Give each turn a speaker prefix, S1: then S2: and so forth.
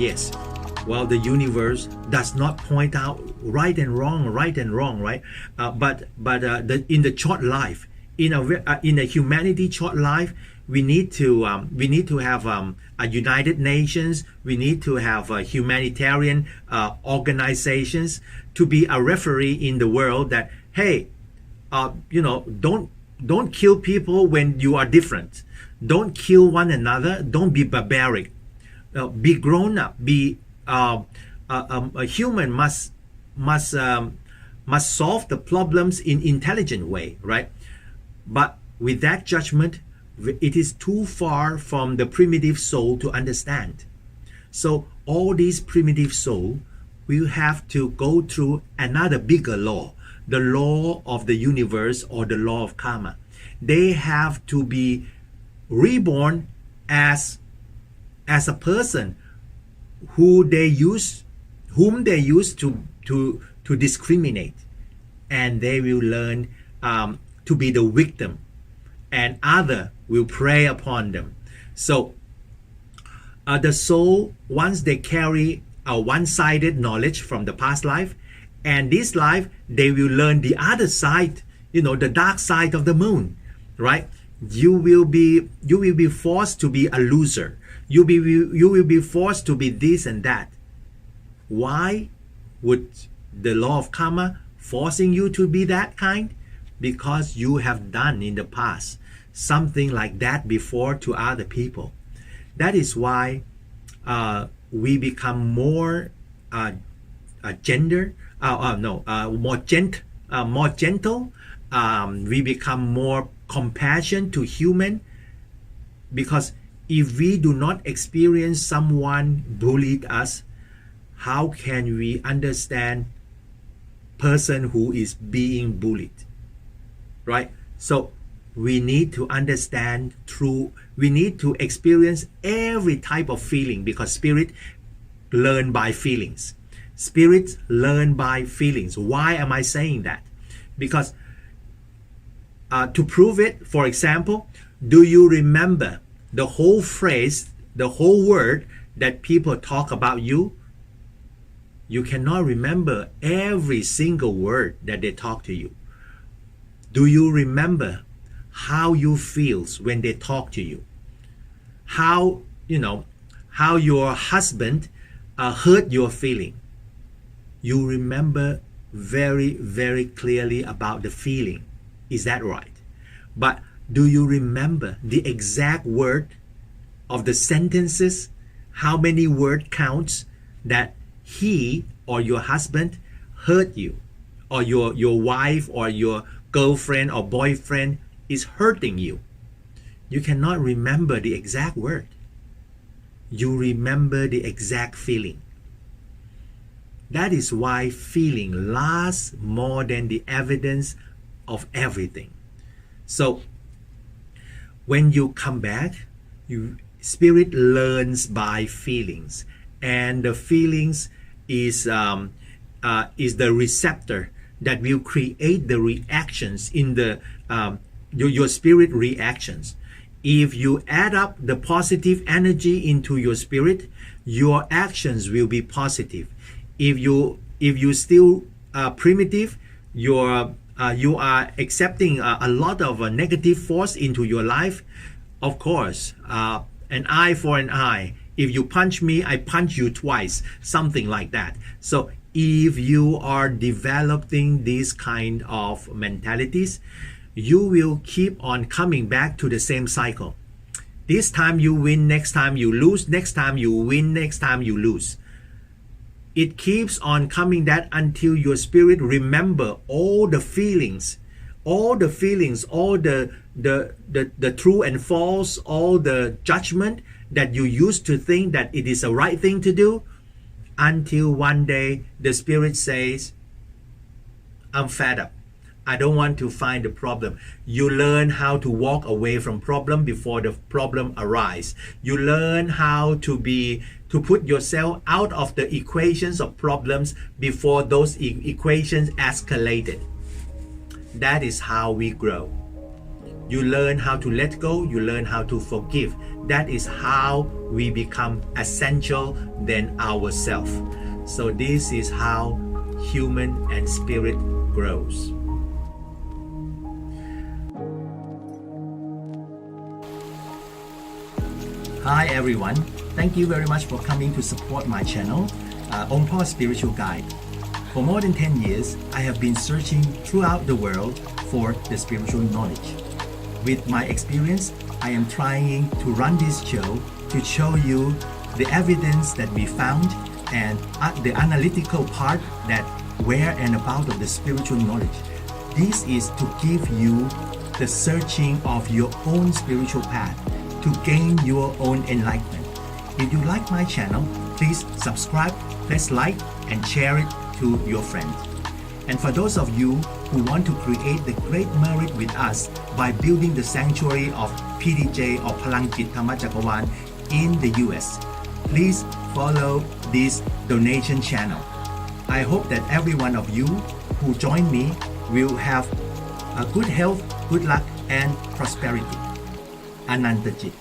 S1: Yes. Well, the universe does not point out right and wrong, right? In the short life, in a humanity short life, we need to have a United Nations. We need to have humanitarian organizations to be a referee in the world that, hey, don't kill people when you are different. Don't kill one another. Don't be barbaric. Be grown up. Be a human must solve the problems in intelligent way, right? But with that judgment, it is too far from the primitive soul to understand. So all these primitive soul will have to go through another bigger law, the law of the universe or the law of karma. They have to be reborn as a person whom they used to discriminate, and they will learn to be the victim, and other will prey upon them. So the soul, once they carry a one-sided knowledge from the past life, and this life they will learn the other side, the dark side of the moon, right? You will be forced to be a loser. You will be forced to be this and that. Why would the law of karma forcing you to be that kind? Because you have done in the past something like that before to other people. That is why we become more more gentle. We become more compassion to human, because if we do not experience someone bullied us, how can we understand person who is being bullied, right? So we need to understand we need to experience every type of feeling, because spirit learn by feelings. Spirits learn by feelings. Why am I saying that? Because to prove it, for example, do you remember the whole phrase, the whole word that people talk about you? You cannot remember every single word that they talk to you. Do you remember how you feel when they talk to you? How your husband hurt your feeling? You remember very, very clearly about the feeling. Is that right? But do you remember the exact word of the sentences? How many word counts that he or your husband hurt you, or your wife or your girlfriend or boyfriend is hurting you? You cannot remember the exact word. You remember the exact feeling. That is why feeling lasts more than the evidence of everything. So when you come back, spirit learns by feelings, and the feelings is the receptor that will create the reactions in the your spirit reactions. If you add up the positive energy into your spirit, your actions will be positive. If you still primitive, you are accepting a lot of negative force into your life. Of course, an eye for an eye. If you punch me, I punch you twice, something like that. So if you are developing these kind of mentalities, you will keep on coming back to the same cycle. This time you win, next time you lose, next time you win, next time you lose. It keeps on coming that until your spirit remember all the feelings, all the true and false, all the judgment that you used to think that it is a right thing to do, until one day the spirit says, I'm fed up. I don't want to find the problem. You learn how to walk away from problem before the problem arise. You learn how to put yourself out of the equations of problems before those equations escalated. That is how we grow. You learn how to let go, you learn how to forgive. That is how we become essential than ourselves. So this is how human and spirit grows. Hi everyone, thank you very much for coming to support my channel, Ongpor Spiritual Guide. For more than 10 years, I have been searching throughout the world for the spiritual knowledge. With my experience, I am trying to run this show to show you the evidence that we found and the analytical part that where and about of the spiritual knowledge. This is to give you the searching of your own spiritual path to gain your own enlightenment. If you like my channel, please subscribe, press like, and share it to your friends. And for those of you who want to create the great merit with us by building the sanctuary of PDJ or Palangkit Thamachakawan in the US, please follow this donation channel. I hope that every one of you who join me will have a good health, good luck, and prosperity. Anandajit.